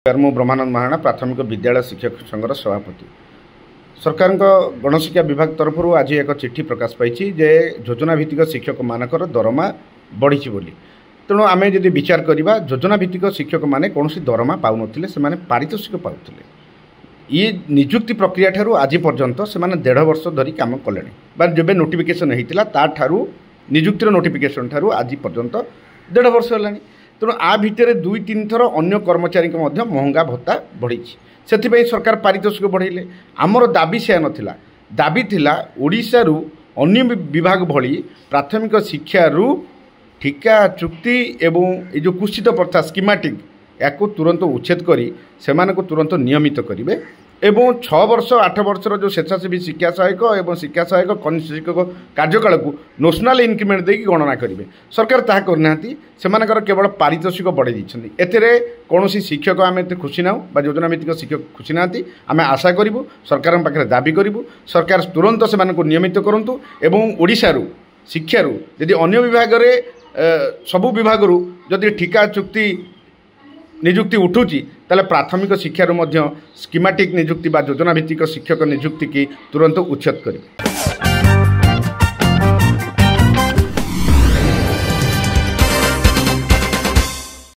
मु ब्रह्मानंद महाराणा प्राथमिक विद्यालय शिक्षक संघर सभापति। सरकार गणशिक्षा विभाग तरफ आज एक चिठी प्रकाश पाई जे योजना भित्तिक शिक्षक मानकर दरमा बढ़ी बोली। तेणु आम जदि विचार करवा योजना भित्तिक शिक्षक माने कौन दरमा पाऊन से पारितोषिक पाते। ये निजुक्ति प्रक्रिया ठारू आज पर्यंत से 1.5 वर्ष धरी काम कले जब नोटिफिकेशन होता तारू निजुक्तिर नोटिफिकेशन ठारू आज पर्यंत 1.5 वर्ष है। तेणु आ भितर 2-3 थर अन्य कर्मचारी महंगा भत्ता बढ़ी से सरकार पारितोषिक बढ़ेले। आमर दाबी से नाला दाबी थिला ओडिशा रु अन्य विभाग भली प्राथमिक शिक्षा रु ठिका चुक्ति एवं ये जो कुत्सित प्रथा स्कीमेटिक या तुरंत उच्छेद करी से तुरंत नियमित करेंगे एवं 6 वर्ष 8 वर्षर जो स्वेच्छासेवी शिक्षा सहायक और शिक्षा सहायक कनिष्ठ शिक्षक कार्यकाल को नेशनल इंक्रीमेंट देकी गणना करेंगे। सरकार ताहा करना से केवल पारितोषिक बढ़े एथिरे कौन शिक्षक आम एत खुशी ना योजना भित्तिक शिक्षक खुशी ना आम आशा करूँ सरकार पाखे दाबी करूँ सरकार तुरंत से नियमित करूँ एवं ओडिशा रु शिक्षा रु यदि अन्य विभाग सबु विभाग जदि ठिका चुक्ति निजुक्ति उठुची ताले प्राथमिक शिक्षा स्कीमेटिक निजुक्ति बा योजना भित्तिक शिक्षक निजुक्ति की तुरंत उच्छेद करेंगे।